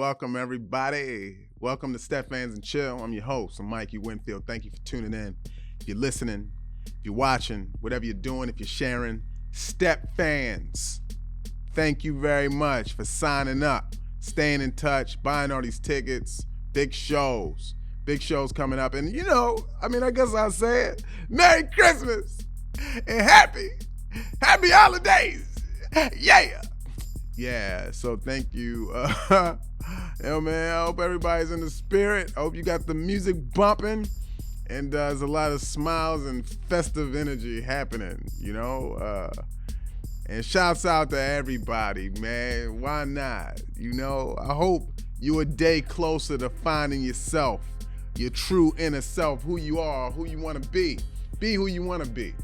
welcome everybody. Welcome to Step Fans and Chill. I'm your host, I'm Mikey Winfield. Thank you for tuning in. If you're listening, if you're watching, whatever you're doing, if you're sharing, Step Fans, thank you very much for signing up, staying in touch, buying all these tickets, big shows coming up. And I guess I'll say it, Merry Christmas and happy holidays. Yeah, so thank you. Man, I hope everybody's in the spirit. I hope you got the music bumping and there's a lot of smiles and festive energy happening, and shouts out to everybody, man. Why not? I hope you a day closer to finding yourself, your true inner self, who you are, who you want to be. Be who you want to be,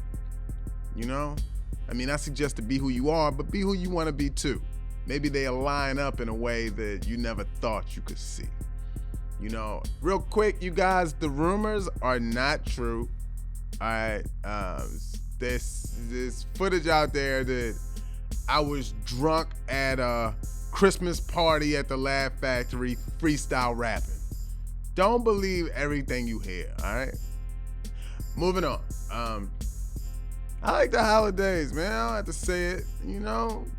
I suggest to be who you are, but be who you want to be too. Maybe they align up in a way that you never thought you could see. Real quick, you guys, the rumors are not true. All right, there's footage out there that I was drunk at a Christmas party at the Laugh Factory freestyle rapping. Don't believe everything you hear, all right? Moving on. I like the holidays, man. I don't have to say it.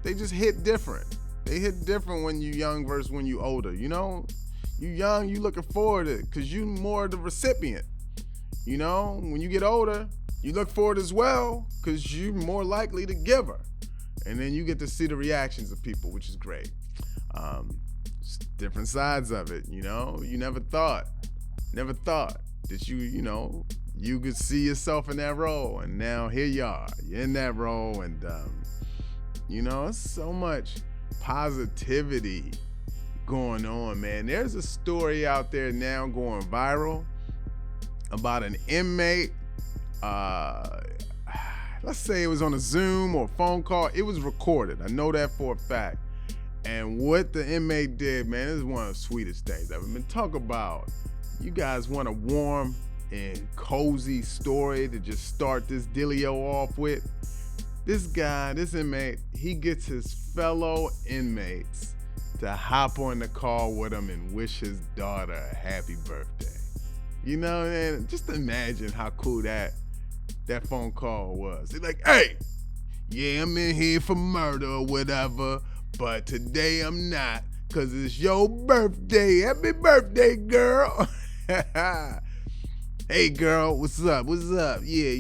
They just hit different. They hit different when you young versus when you older. You young, you looking forward to it because you more the recipient. When you get older, you look forward as well because you're more likely to giver. And then you get to see the reactions of people, which is great. Different sides of it, You never thought that you could see yourself in that role, and now here you are. You're in that role, and it's so much positivity going on, man. There's a story out there now going viral about an inmate. Let's say it was on a Zoom or phone call. It was recorded. I know that for a fact. And what the inmate did, man, this is one of the sweetest things I've ever been. Talk about, you guys want a warm and cozy story to just start this dealio off with. This guy, this inmate, he gets his fellow inmates to hop on the call with him and wish his daughter a happy birthday. And just imagine how cool that phone call was. They're like, hey, yeah, I'm in here for murder or whatever, but today I'm not, because it's your birthday. Happy birthday, girl. Hey girl, what's up? Yeah.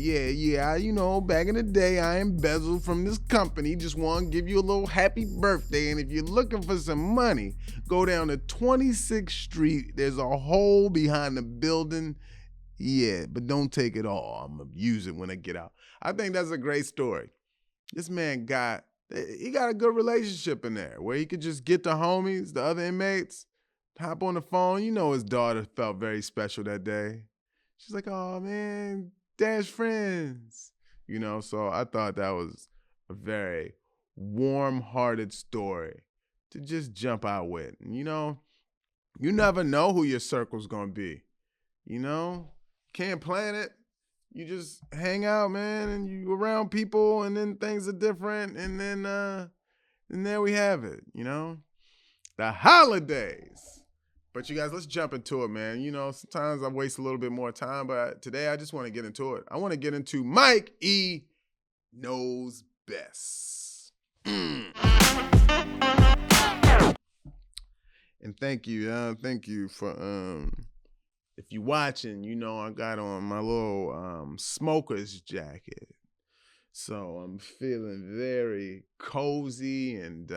Back in the day, I embezzled from this company. Just want to give you a little happy birthday. And if you're looking for some money, go down to 26th Street. There's a hole behind the building. Yeah, but don't take it all. I'm going to use it when I get out. I think that's a great story. This man got a good relationship in there where he could just get the homies, the other inmates, hop on the phone. His daughter felt very special that day. She's like, oh, man, Dad's friends. So I thought that was a very warm-hearted story to just jump out with. You never know who your circle's going to be. Can't plan it. You just hang out, man, and you around people, and then things are different, and there we have it, The holidays. But you guys, let's jump into it, man. Sometimes I waste a little bit more time, but today I just want to get into it. I want to get into Mike E. Knows Best. And thank you for, if you're watching, I got on my little smoker's jacket. So I'm feeling very cozy and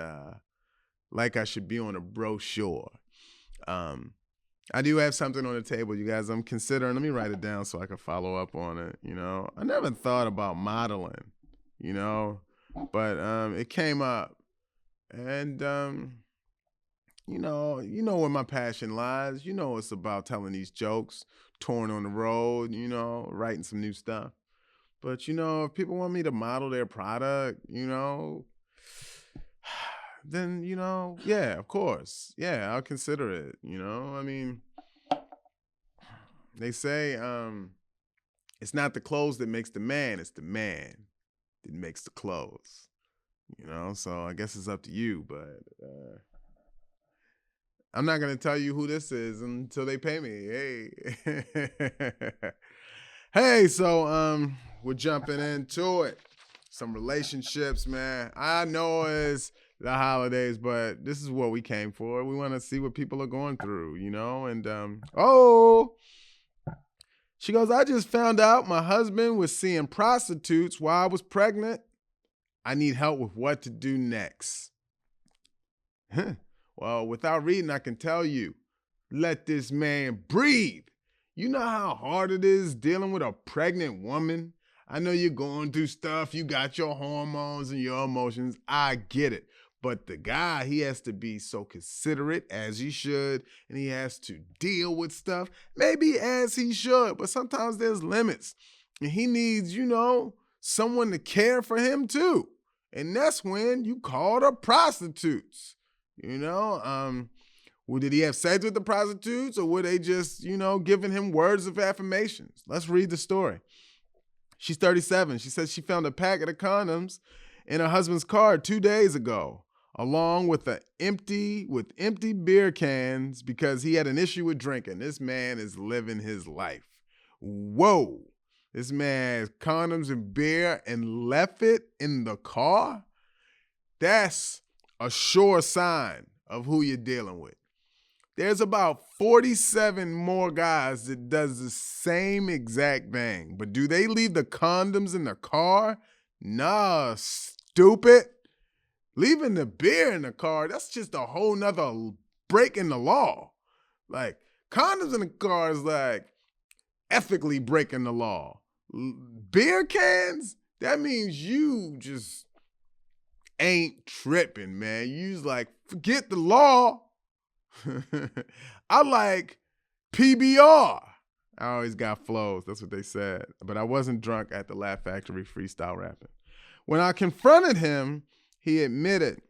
like I should be on a brochure. I do have something on the table, you guys. I'm considering, let me write it down so I can follow up on it. I never thought about modeling, but it came up, and where my passion lies. It's about telling these jokes, touring on the road, writing some new stuff. But if people want me to model their product, then, yeah, of course. Yeah, I'll consider it, They say it's not the clothes that makes the man, it's the man that makes the clothes. So I guess it's up to you, but I'm not going to tell you who this is until they pay me. Hey. Hey, so we're jumping into it. Some relationships, man. I know it's the holidays, but this is what we came for. We want to see what people are going through, you know? And she goes, I just found out my husband was seeing prostitutes while I was pregnant. I need help with what to do next. Well, without reading, I can tell you, let this man breathe. You know how hard it is dealing with a pregnant woman? I know you're going through stuff. You got your hormones and your emotions. I get it. But the guy, he has to be so considerate, as he should, and he has to deal with stuff, maybe as he should, but sometimes there's limits. And he needs, someone to care for him too. And that's when you call the prostitutes. Well, did he have sex with the prostitutes, or were they just, giving him words of affirmations? Let's read the story. She's 37. She says she found a packet of condoms in her husband's car 2 days ago, along with empty beer cans because he had an issue with drinking. This man is living his life. Whoa. This man has condoms and beer and left it in the car? That's a sure sign of who you're dealing with. There's about 47 more guys that does the same exact thing. But do they leave the condoms in the car? Nah, stupid. Leaving the beer in the car, that's just a whole nother break in the law. Like, condoms in the car is like ethically breaking the law. Beer cans, that means you just ain't tripping, man. You's like, forget the law. I like PBR. I always got flows. That's what they said. But I wasn't drunk at the Laugh Factory freestyle rapping. When I confronted him, he admitted,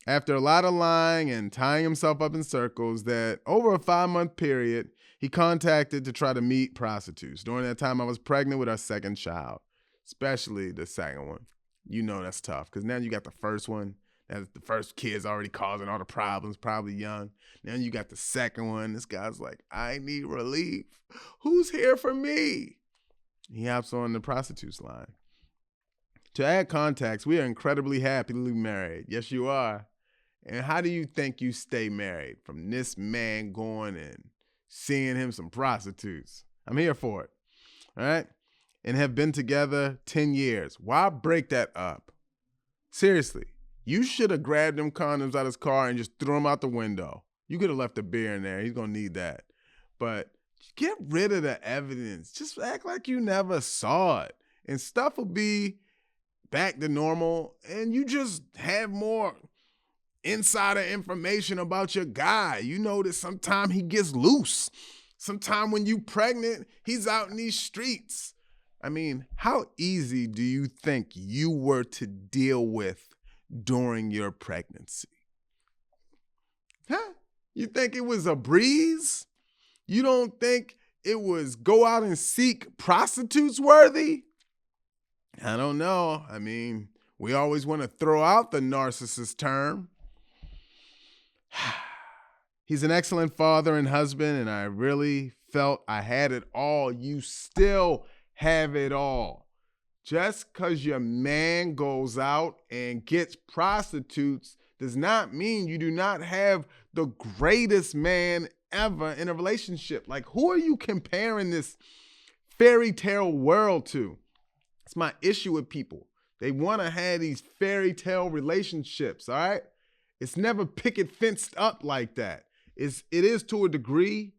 after a lot of lying and tying himself up in circles, that over a 5-month period, he contacted to try to meet prostitutes. During that time, I was pregnant with our second child, especially the second one. That's tough because now you got the first one. That's the first kid's already causing all the problems, probably young. Now you got the second one. This guy's like, I need relief. Who's here for me? He hops on the prostitute's line. To add context, we are incredibly happily married. Yes, you are. And how do you think you stay married? From this man going and seeing him some prostitutes. I'm here for it. All right? And have been together 10 years. Why break that up? Seriously, you should have grabbed them condoms out of his car and just threw them out the window. You could have left the beer in there. He's going to need that. But get rid of the evidence. Just act like you never saw it. And stuff will be back to normal. And you just have more insider information about your guy. You know that sometimes he gets loose. Sometimes when you pregnant, he's out in these streets. I mean, how easy do you think you were to deal with during your pregnancy? Huh? You think it was a breeze? You don't think it was go out and seek prostitutes worthy? I don't know. I mean, we always want to throw out the narcissist term. He's an excellent father and husband, and I really felt I had it all. You still have it all. Just because your man goes out and gets prostitutes does not mean you do not have the greatest man ever in a relationship. Like, who are you comparing this fairy tale world to? It's my issue with people. They want to have these fairy tale relationships, all right? It's never picket fenced up like that. It is to a degree,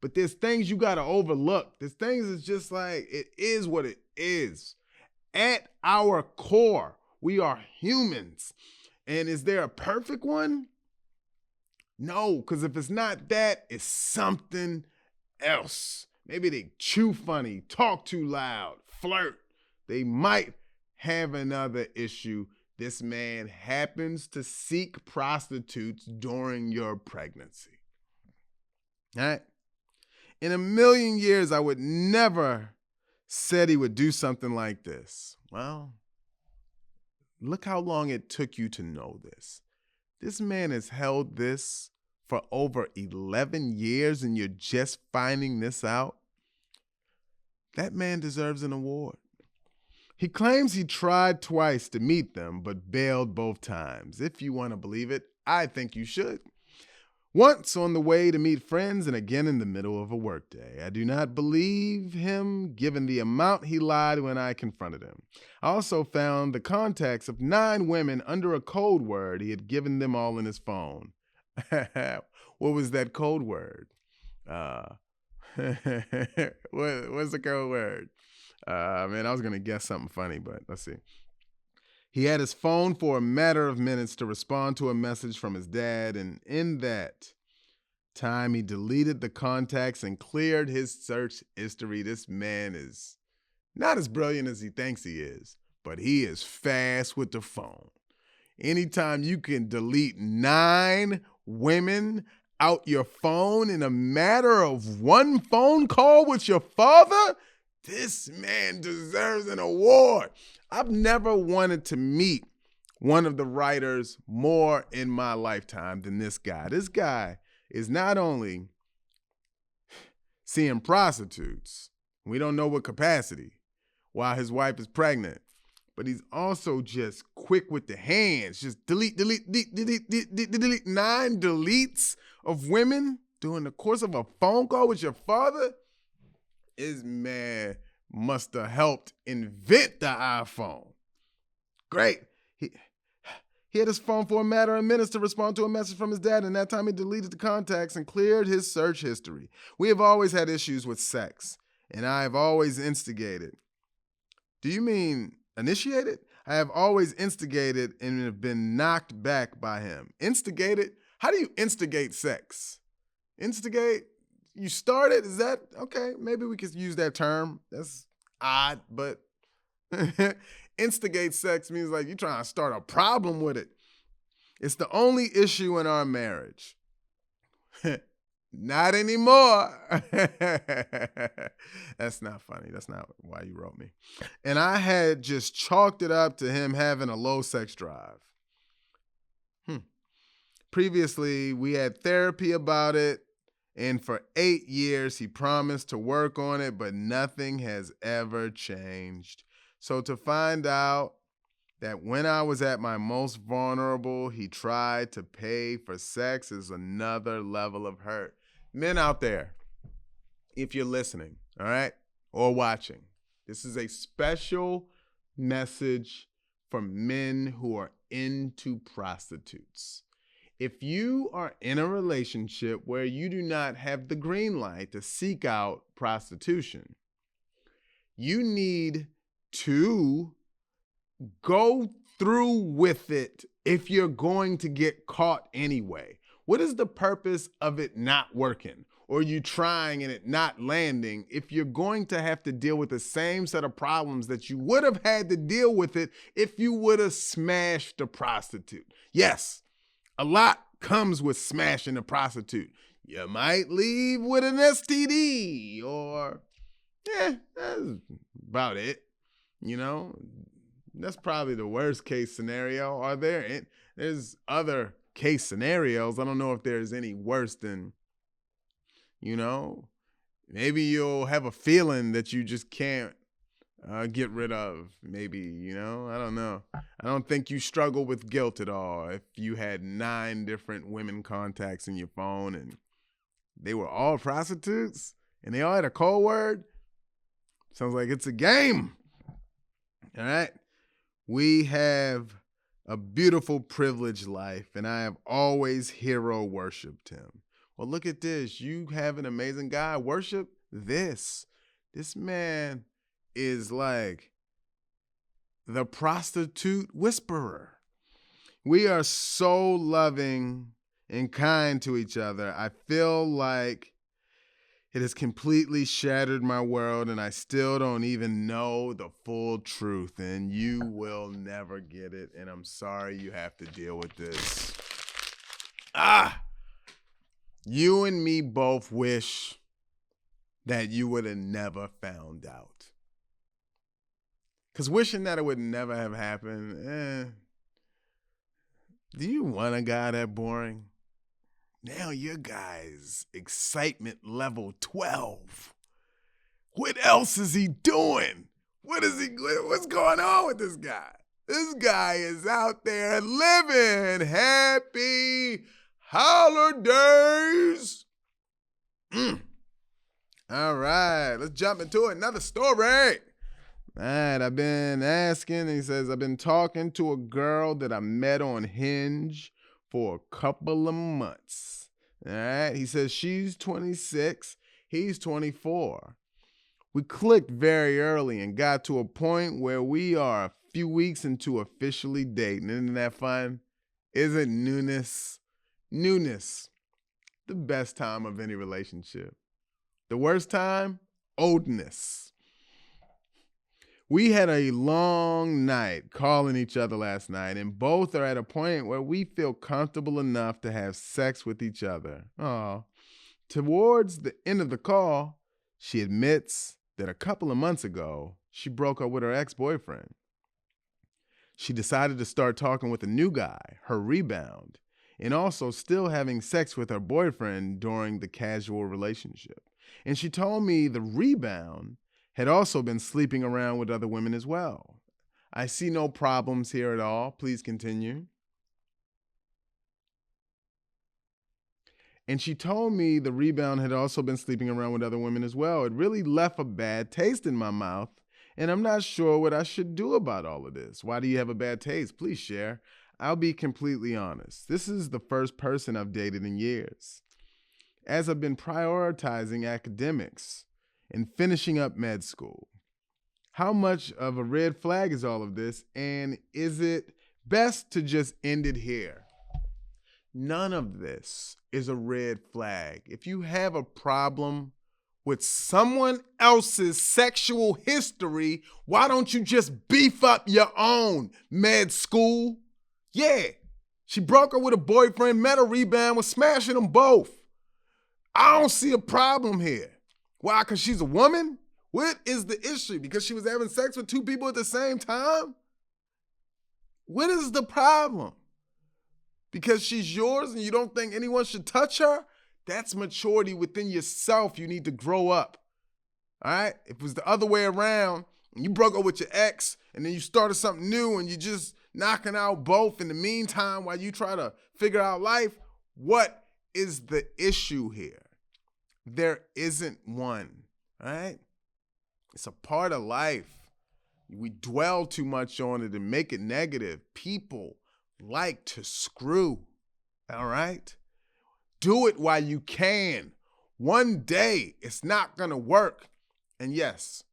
but there's things you got to overlook. There's things that's just like, it is what it is. At our core, we are humans. And is there a perfect one? No, because if it's not that, it's something else. Maybe they chew funny, talk too loud, flirt. They might have another issue. This man happens to seek prostitutes during your pregnancy. All right? In a million years, I would never said he would do something like this. Well, look how long it took you to know this. This man has held this for over 11 years and you're just finding this out? That man deserves an award. He claims he tried twice to meet them, but bailed both times. If you want to believe it, I think you should. Once on the way to meet friends and again in the middle of a workday. I do not believe him given the amount he lied when I confronted him. I also found the contacts of 9 women under a code word he had given them all in his phone. What was that code word? What's the code word? Man, I was going to guess something funny, but let's see. He had his phone for a matter of minutes to respond to a message from his dad, and in that time, he deleted the contacts and cleared his search history. This man is not as brilliant as he thinks he is, but he is fast with the phone. Anytime you can delete 9 women out your phone in a matter of one phone call with your father, this man deserves an award. I've never wanted to meet one of the writers more in my lifetime than this guy. This guy is not only seeing prostitutes, we don't know what capacity, while his wife is pregnant, but he's also just quick with the hands. Just delete 9 deletes of women during the course of a phone call with your father. This man must have helped invent the iPhone. Great. He had his phone for a matter of minutes to respond to a message from his dad, and that time he deleted the contacts and cleared his search history. We have always had issues with sex, and I have always instigated. Do you mean initiated? I have always instigated and have been knocked back by him. Instigated? How do you instigate sex? Instigate? You started? Is that okay? Maybe we could use that term. That's odd, but instigate sex means like you're trying to start a problem with it. It's the only issue in our marriage. Not anymore. That's not funny. That's not why you wrote me. And I had just chalked it up to him having a low sex drive. Previously, we had therapy about it. And for 8 years, he promised to work on it, but nothing has ever changed. So to find out that when I was at my most vulnerable, he tried to pay for sex is another level of hurt. Men out there, if you're listening, all right, or watching, this is a special message for men who are into prostitutes. If you are in a relationship where you do not have the green light to seek out prostitution, you need to go through with it if you're going to get caught anyway. What is the purpose of it not working or you trying and it not landing if you're going to have to deal with the same set of problems that you would have had to deal with it if you would have smashed a prostitute? Yes. A lot comes with smashing a prostitute. You might leave with an STD or, that's about it. You know, that's probably the worst case scenario. There's other case scenarios. I don't know if there's any worse than, maybe you'll have a feeling that you just can't get rid of, maybe, I don't know. I don't think you struggle with guilt at all if you had 9 different women contacts in your phone and they were all prostitutes and they all had a code word. Sounds like it's a game. All right. We have a beautiful, privileged life, and I have always hero worshiped him. Well, look at this. You have an amazing guy. Worship this. This man is like the prostitute whisperer. We are so loving and kind to each other. I feel like it has completely shattered my world and I still don't even know the full truth, and you will never get it, and I'm sorry you have to deal with this. You and me both wish that you would have never found out. Because wishing that it would never have happened, do you want a guy that boring? Now your guy's excitement level 12. What else is he doing? What's going on with this guy? This guy is out there living happy holidays. All right, let's jump into another story. All right, I've been asking, he says, I've been talking to a girl that I met on Hinge for a couple of months. All right, he says she's 26, he's 24. We clicked very early and got to a point where we are a few weeks into officially dating. Isn't that fun? Isn't newness? Newness, the best time of any relationship. The worst time? Oldness. We had a long night calling each other last night, and both are at a point where we feel comfortable enough to have sex with each other. Towards the end of the call, she admits that a couple of months ago, she broke up with her ex-boyfriend. She decided to start talking with a new guy, her rebound, and also still having sex with her boyfriend during the casual relationship. And she told me the rebound had also been sleeping around with other women as well. I see no problems here at all. Please continue. And she told me the rebound had also been sleeping around with other women as well. It really left a bad taste in my mouth, and I'm not sure what I should do about all of this. Why do you have a bad taste? Please share. I'll be completely honest. This is the first person I've dated in years. As I've been prioritizing academics and finishing up med school. How much of a red flag is all of this, and is it best to just end it here? None of this is a red flag. If you have a problem with someone else's sexual history, why don't you just beef up your own med school? Yeah, she broke up with a boyfriend, met a rebound, was smashing them both. I don't see a problem here. Why? Because she's a woman? What is the issue? Because she was having sex with two people at the same time? What is the problem? Because she's yours and you don't think anyone should touch her? That's maturity within yourself. You need to grow up. All right? If it was the other way around and you broke up with your ex and then you started something new and you're just knocking out both in the meantime while you try to figure out life, what is the issue here? There isn't one, all right? It's a part of life. We dwell too much on it and make it negative. People like to screw, all right? Do it while you can. One day, it's not gonna work. And yes,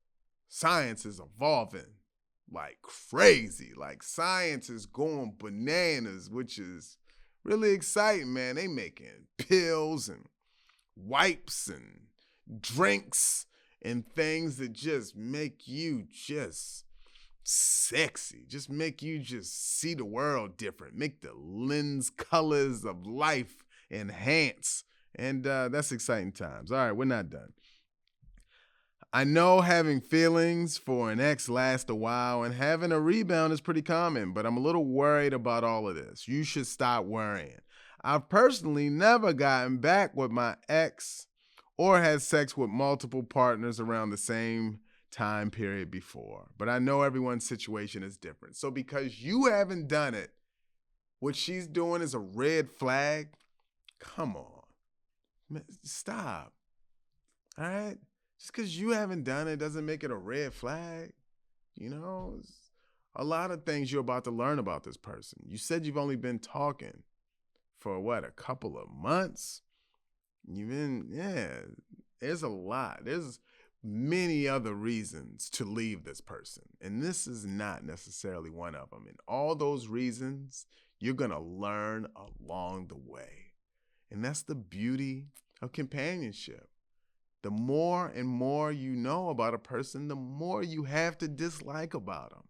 science is evolving like crazy. Like science is going bananas, which is really exciting, man. They making pills and wipes and drinks and things that just make you just sexy, just make you just see the world different, make the lens colors of life enhance. And that's exciting times. All right, we're not done. I know having feelings for an ex lasts a while and having a rebound is pretty common, but I'm a little worried about all of this. You should stop worrying. I've personally never gotten back with my ex or had sex with multiple partners around the same time period before, but I know everyone's situation is different. So because you haven't done it, what she's doing is a red flag? Come on. Man, stop. All right? Just because you haven't done it doesn't make it a red flag. You know, a lot of things you're about to learn about this person. You said you've only been talking for what, a couple of months? There's a lot. There's many other reasons to leave this person. And this is not necessarily one of them. And all those reasons, you're going to learn along the way. And that's the beauty of companionship. The more and more you know about a person, the more you have to dislike about them.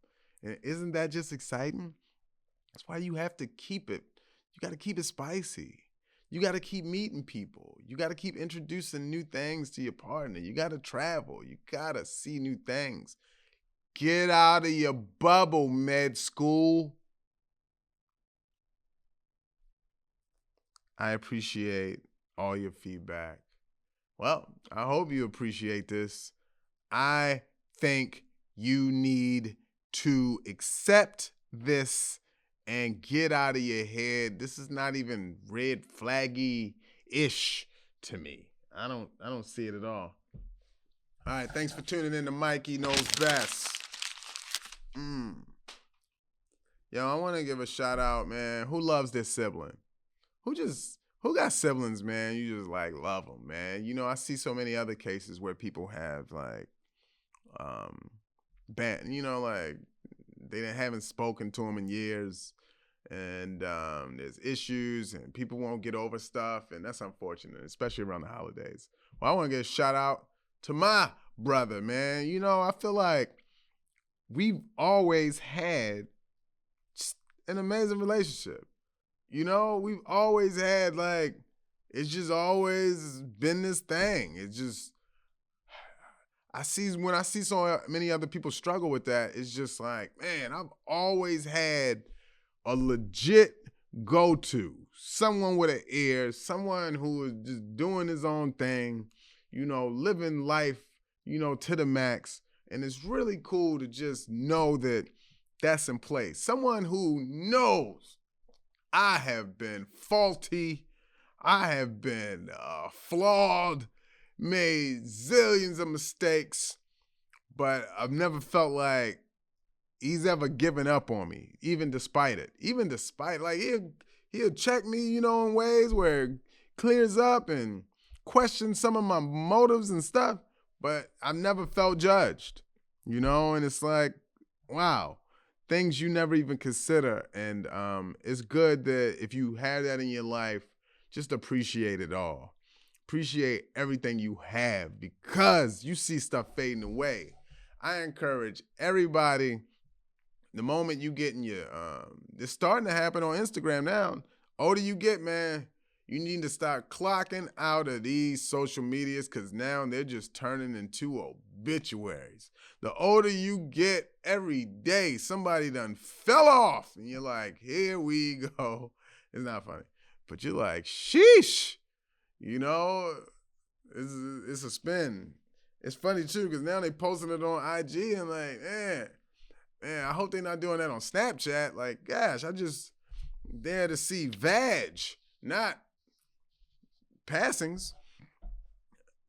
And isn't that just exciting? That's why you have to keep it. You got to keep it spicy. You got to keep meeting people. You got to keep introducing new things to your partner. You got to travel. You got to see new things. Get out of your bubble, med school. I appreciate all your feedback. Well, I hope you appreciate this. I think you need to accept this and get out of your head. This is not even red flaggy-ish to me. I don't see it at all. All right, thanks for tuning in to Mikey Knows Best. Yo, I want to give a shout out, man. Who loves their sibling? Who got siblings, man? You just like love them, man. You know, I see so many other cases where people have like, like they haven't spoken to them in years, and there's issues, and people won't get over stuff, and that's unfortunate, especially around the holidays. Well, I want to give a shout out to my brother, man. You know, I feel like we've always had an amazing relationship. You know, we've always had like, it's just always been this thing. It's just, when I see so many other people struggle with that, it's just like, man, I've always had a legit go-to, someone with an ear, someone who is just doing his own thing, you know, living life, you know, to the max. And it's really cool to just know that that's in place. Someone who knows I have been faulty, I have been flawed, made zillions of mistakes, but I've never felt like he's ever given up on me, even despite it. Even despite, like, he'll check me, you know, in ways where it clears up and questions some of my motives and stuff, but I've never felt judged, you know, and it's like, wow. Things you never even consider. And it's good that if you have that in your life, just appreciate it all. Appreciate everything you have, because you see stuff fading away. I encourage everybody, the moment you get in your, it's starting to happen on Instagram now. Older you get, man, you need to start clocking out of these social medias, because now they're just turning into obituaries. The older you get, every day somebody done fell off, and you're like, here we go. It's not funny, but you're like, sheesh, you know, it's a spin. It's funny too, because now they posting it on IG, and like, man, I hope they're not doing that on Snapchat. Like, gosh, I just there to see vag, not passings.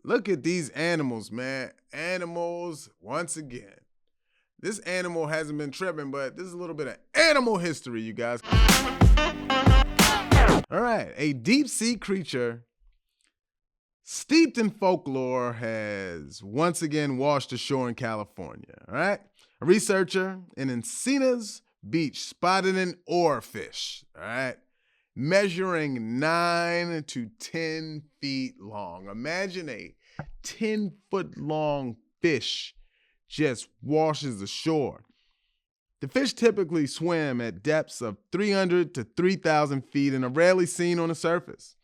Look at these animals, man. Animals, once again. This animal hasn't been tripping, but this is a little bit of animal history, you guys. All right, a deep-sea creature steeped in folklore has once again washed ashore in California, all right? A researcher in Encina's Beach spotted an oarfish, all right, measuring 9 to 10 feet long. Imagine a 10-foot-long fish just washes ashore. The fish typically swim at depths of 300 to 3,000 feet and are rarely seen on the surface.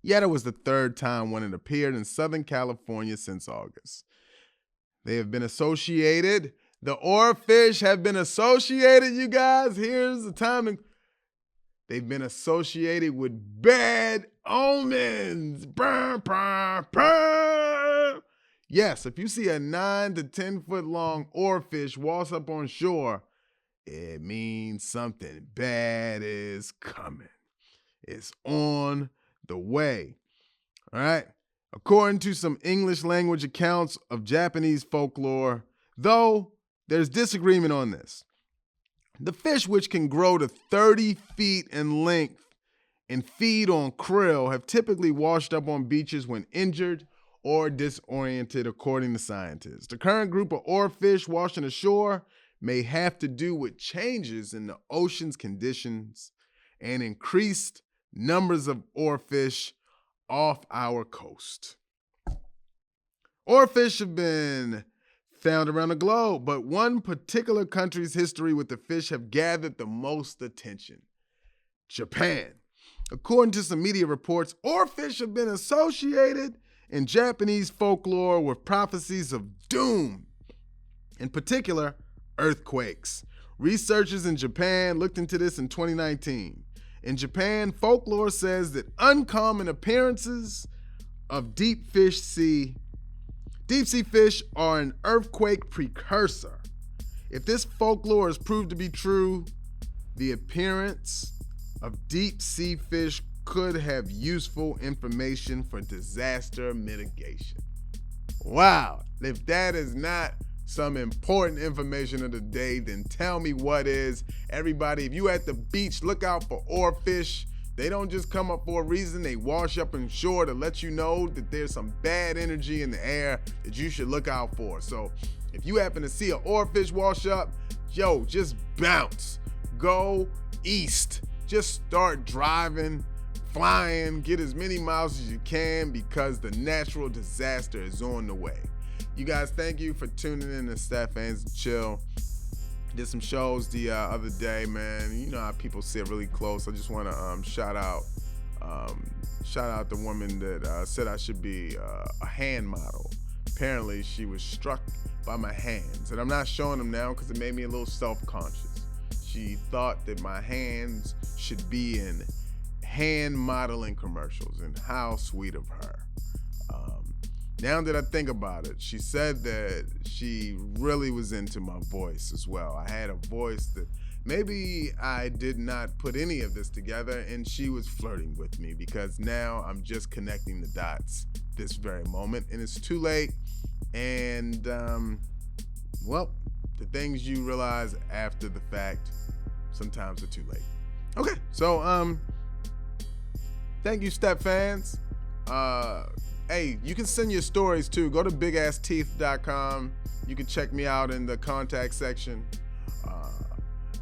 Yet it was the third time one had appeared in Southern California since August. They have been associated. The oarfish have been associated, you guys. Here's the time. They've been associated with bad omens. Burr, burr, burr. Yes, if you see a 9 to 10 foot long oarfish wash up on shore, it means something bad is coming. It's on the way. All right. According to some English language accounts of Japanese folklore, though there's disagreement on this. The fish, which can grow to 30 feet in length and feed on krill, have typically washed up on beaches when injured or disoriented, according to scientists. The current group of oarfish washing ashore may have to do with changes in the ocean's conditions and increased numbers of oarfish off our coast. Oarfish have been found around the globe, but one particular country's history with the fish have gathered the most attention: Japan. According to some media reports, oarfish have been associated in Japanese folklore with prophecies of doom, in particular, earthquakes. Researchers in Japan looked into this in 2019. In Japan, folklore says that uncommon appearances of deep sea fish are an earthquake precursor. If this folklore is proved to be true, the appearance of deep sea fish could have useful information for disaster mitigation. Wow, if that is not some important information of the day, then tell me what is. Everybody, if you at the beach, look out for oarfish. They don't just come up for a reason. They wash up on shore to let you know that there's some bad energy in the air that you should look out for. So if you happen to see an oarfish wash up, yo, just bounce. Go east. Just start driving, flying, get as many miles as you can because the natural disaster is on the way. You guys, thank you for tuning in to Stat Fans Chill. Did some shows the other day, man. You know how people sit really close. I just want to shout out the woman that said I should be a hand model. Apparently, she was struck by my hands, and I'm not showing them now because it made me a little self-conscious. She thought that my hands should be in hand modeling commercials, and how sweet of her. Now that I think about it, she said that she really was into my voice as well. I had a voice that maybe I did not put any of this together, and she was flirting with me because now I'm just connecting the dots this very moment, and it's too late. And, well, the things you realize after the fact sometimes are too late. Okay, so, thank you, Step Fans. Hey, you can send your stories too. Go to bigassteeth.com. You can check me out in the contact section.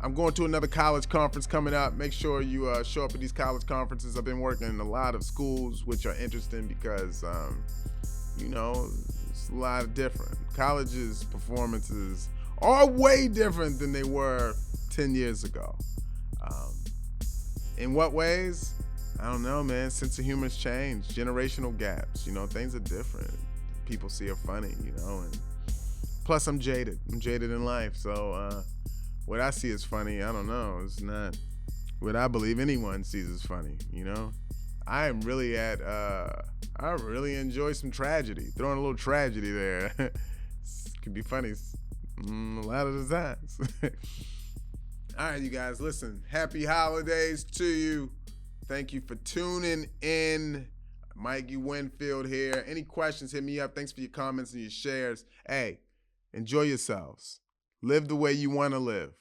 I'm going to another college conference coming up. Make sure you show up at these college conferences. I've been working in a lot of schools, which are interesting because, you know, it's a lot of different. Colleges' performances are way different than they were 10 years ago. In what ways? I don't know, man. Sense of humor's changed. Generational gaps. You know, things are different. People see it funny, you know. And plus, I'm jaded. I'm jaded in life. So what I see as funny, I don't know. It's not what I believe anyone sees as funny, you know. I am really I really enjoy some tragedy. Throwing a little tragedy there. It can be funny a lot of the times. All right, you guys, listen. Happy holidays to you. Thank you for tuning in. Mikey Winfield here. Any questions, hit me up. Thanks for your comments and your shares. Hey, enjoy yourselves. Live the way you want to live.